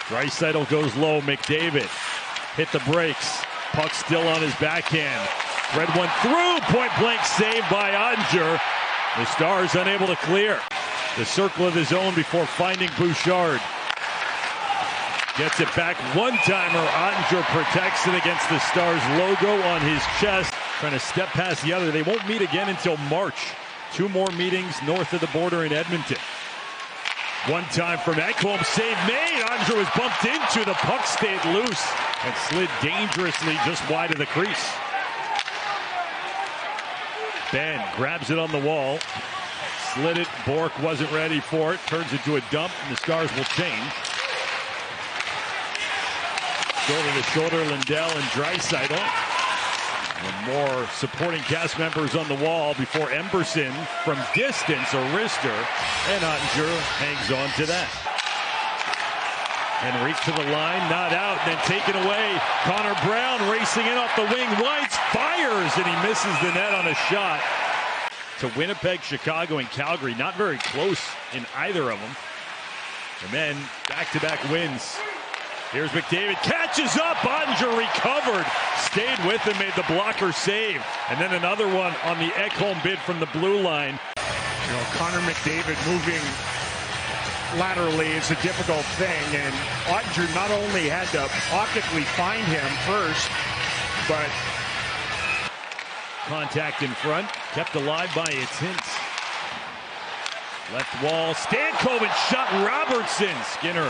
Draisaitl goes low. McDavid hit the brakes. Puck still on his backhand. Thread one through. Point blank save by Ottinger. The Stars unable to clear the circle of the zone before finding Bouchard. Gets it back. One-timer. Ottinger protects it against the Stars logo on his chest. Trying to step past the other. They won't meet again until March. 2 more meetings north of the border in Edmonton. One time from Ekholm, save made. Ottinger was bumped into. The puck stayed loose and slid dangerously just wide of the crease. Ben grabs it on the wall. Slid it. Bourque wasn't ready for it. Turns into a dump, and the Stars will change. Shoulder to shoulder, Lindell and Draisaitl. And more supporting cast members on the wall before Emberson from distance, a wrister, and Ottinger hangs on to that. Henrique to the line, not out, then taken away. Connor Brown racing in off the wing. Weitz fires, and he misses the net on a shot. To Winnipeg, Chicago, and Calgary, not very close in either of them. And then back-to-back wins. Here's McDavid, catches up, Ottinger recovered, stayed with him, made the blocker save. And then another one on the Ekholm bid from the blue line. You know, Connor McDavid moving laterally is a difficult thing, and Ottinger not only had to optically find him first, but contact in front, kept alive by its hints. Left wall, Stankoven shot Robertson. Skinner,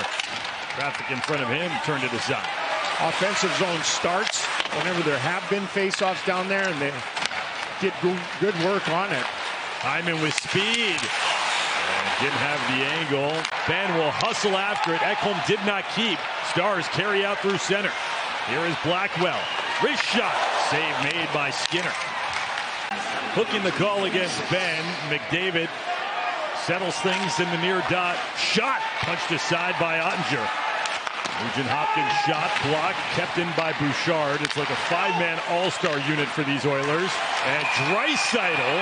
traffic in front of him, turned it aside. Offensive zone starts whenever there have been faceoffs down there, and they get good work on it. Hyman with speed. And didn't have the angle. Ben will hustle after it. Ekholm did not keep. Stars carry out through center. Here is Blackwell. Wrist shot. Save made by Skinner. Hooking the call against Ben. McDavid settles things in the near dot. Shot punched aside by Ottinger. Nugent Hopkins shot blocked, kept in by Bouchard. It's like a 5-man all-star unit for these Oilers. And Draisaitl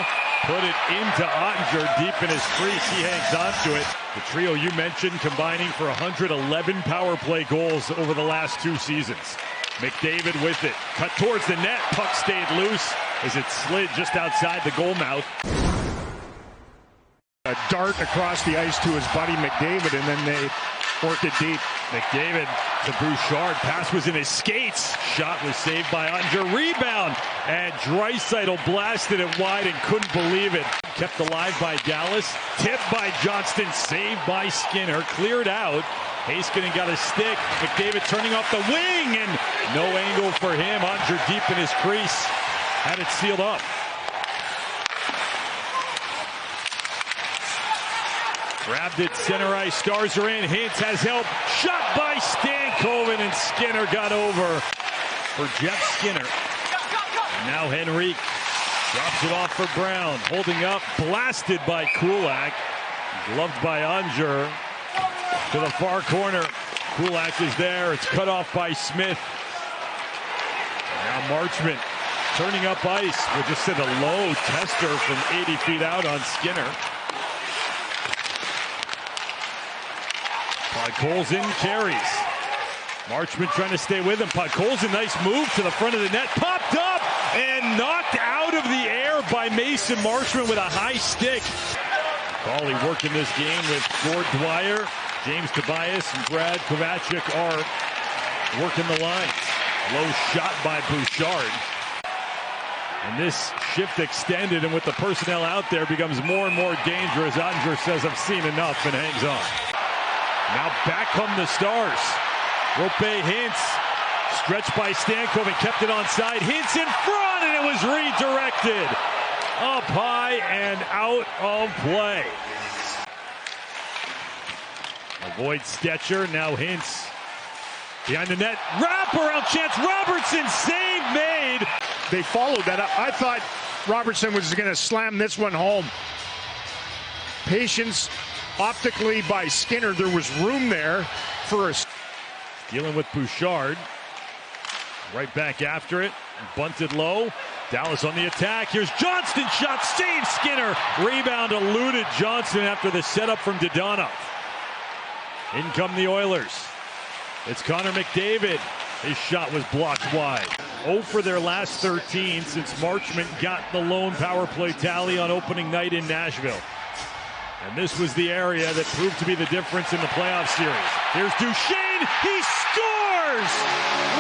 put it into Ottinger deep in his crease. He hangs on to it. The trio you mentioned combining for 111 power play goals over the last 2 seasons. McDavid with it. Cut towards the net. Puck stayed loose as it slid just outside the goal mouth. A dart across the ice to his buddy McDavid, and then they work it deep. McDavid to Bouchard. Pass was in his skates. Shot was saved by Ottinger. Rebound. And Draisaitl blasted it wide and couldn't believe it. Kept alive by Dallas. Tipped by Johnston. Saved by Skinner. Cleared out. Heiskanen got a stick. McDavid turning off the wing. And no angle for him. Ottinger deep in his crease. Had it sealed up. Grabbed it, center ice, Stars are in, Hintz has help, shot by Stankoven, and Skinner got over for Jeff Skinner. And now Henrique drops it off for Brown, holding up, blasted by Kulak, gloved by Ottinger to the far corner. Kulak is there, it's cut off by Smith. Now Marchment turning up ice with just a low tester from 80 feet out on Skinner. Podkolzin carries. Marchment trying to stay with him. Podkolzin, nice move to the front of the net. Popped up and knocked out of the air by Mason Marchment with a high stick. Cawley working this game with Gord Dwyer. James Tobias and Brad Kovacic are working the lines. Low shot by Bouchard. And this shift extended, and with the personnel out there, becomes more and more dangerous. Ottinger says, I've seen enough, and hangs on. Now back come the Stars. Roope Hintz stretched by Stankoven, kept it onside. Hintz in front, and it was redirected. Up high and out of play. Avoid Stetcher, now Hintz. Behind the net, wraparound chance, Robertson, save made. They followed that up. I thought Robertson was going to slam this one home. Patience optically by Skinner. There was room there for a... Dealing with Bouchard. Right back after it. Bunted low. Dallas on the attack. Here's Johnston. Shot. Save Skinner. Rebound eluded Johnston after the setup from Dadonov. In come the Oilers. It's Connor McDavid. His shot was blocked wide. 0 for their last 13 since Marchment got the lone power play tally on opening night in Nashville. And this was the area that proved to be the difference in the playoff series. Here's Duchesne. He scores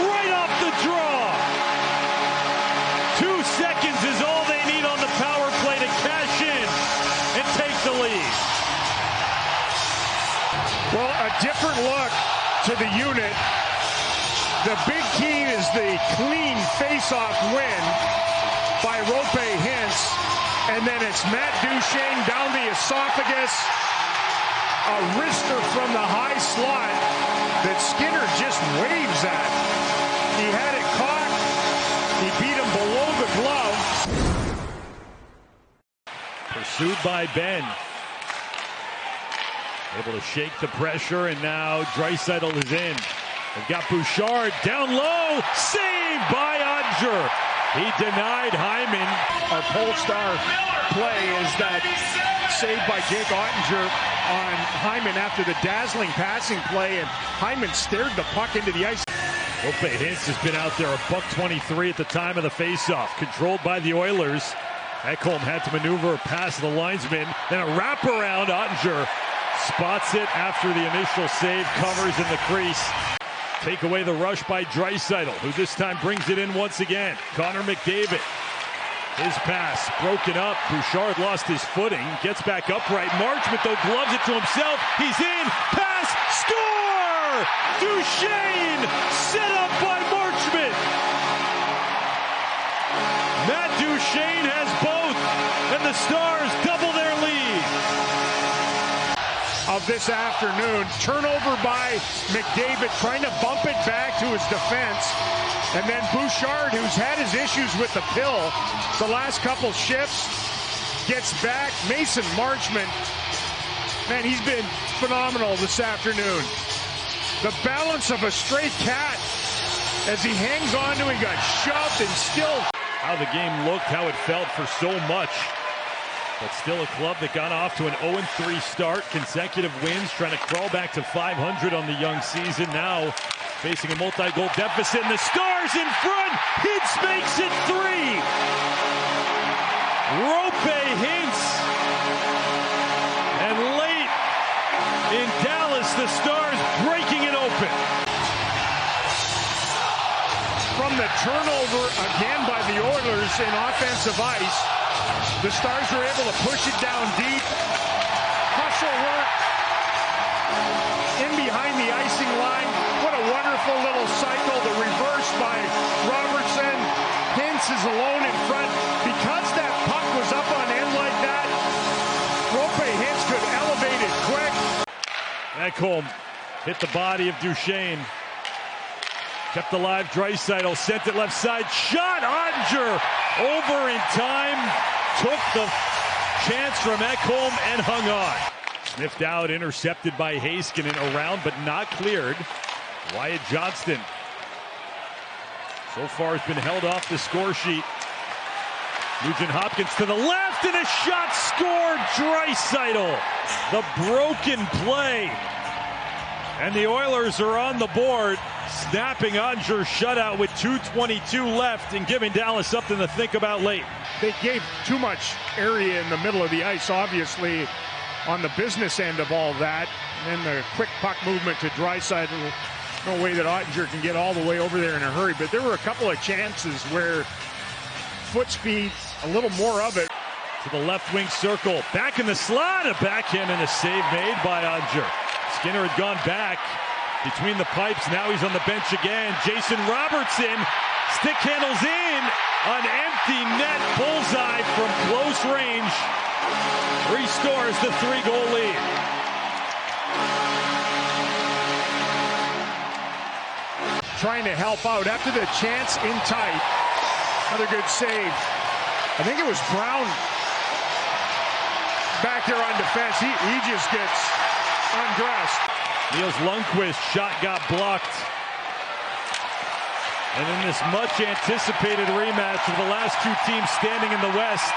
right off the draw. 2 seconds is all they need on the power play to cash in and take the lead. Well, a different look to the unit. The big key is the clean face-off win by Roope Hintz. And then it's Matt Duchesne down the esophagus. A wrister from the high slot that Skinner just waves at. He had it caught. He beat him below the glove. Pursued by Ben. Able to shake the pressure, and now Draisaitl is in. They've got Bouchard down low. Saved by Ottinger. He denied Hyman. Our Polestar play is that save by Jake Ottinger on Hyman after the dazzling passing play, and Hyman stared the puck into the ice. Roope Hintz has been out there, $123 at the time of the faceoff, controlled by the Oilers. Ekholm had to maneuver past the linesman, then a wraparound. Ottinger spots it after the initial save, covers in the crease. Take away the rush by Draisaitl, who this time brings it in once again. Connor McDavid. His pass broken up. Bouchard lost his footing. Gets back upright. Marchment, though, gloves it to himself. He's in. Pass. Score! Duchesne set up by Marchment. Matt Duchesne has both, and the Stars double their lead. Of this afternoon, turnover by McDavid, trying to bump it back to his defense. And then Bouchard, who's had his issues with the pill the last couple shifts, gets back. Mason Marchment, man, he's been phenomenal this afternoon. The balance of a stray cat as he hangs on to it, got shoved and still. How the game looked, how it felt for so much. But still a club that got off to an 0-3 start, consecutive wins, trying to crawl back to 500 on the young season. Now facing a multi-goal deficit, and the Stars in front. Hintz makes it 3. Roope Hintz. And late in Dallas, the Stars breaking it open. From the turnover again by the Oilers in offensive ice, the Stars were able to push it down deep. Hustle work in behind the icing line. What a wonderful little cycle. The reverse by Robertson. Hintz is alone in front. Because that puck was up on end like that, Roope Hintz could elevate it quick. Ekholm hit the body of Duchesne. Kept alive Draisaitl, sent it left side. Shot! Ottinger over in time. Took the chance from Ekholm and hung on. Sniffed out, intercepted by Heiskanen, around but not cleared. Wyatt Johnston so far has been held off the score sheet. Nugent Hopkins to the left, and a shot scored. Draisaitl, the broken play. And the Oilers are on the board, snapping Ottinger's shutout with 2:22 left and giving Dallas something to think about late. They gave too much area in the middle of the ice, obviously, on the business end of all that. And then the quick puck movement to Draisaitl. No way that Ottinger can get all the way over there in a hurry. But there were a couple of chances where foot speed, a little more of it. To the left wing circle, back in the slot, a backhand and a save made by Ottinger. Skinner had gone back between the pipes. Now he's on the bench again. Jason Robertson stick handles in. An empty net bullseye from close range. Restores the 3-goal lead. Trying to help out after the chance in tight. Another good save. I think it was Brown back there on defense. He just gets undressed. Niels Lundqvist shot got blocked. And in this much anticipated rematch of the last two teams standing in the West,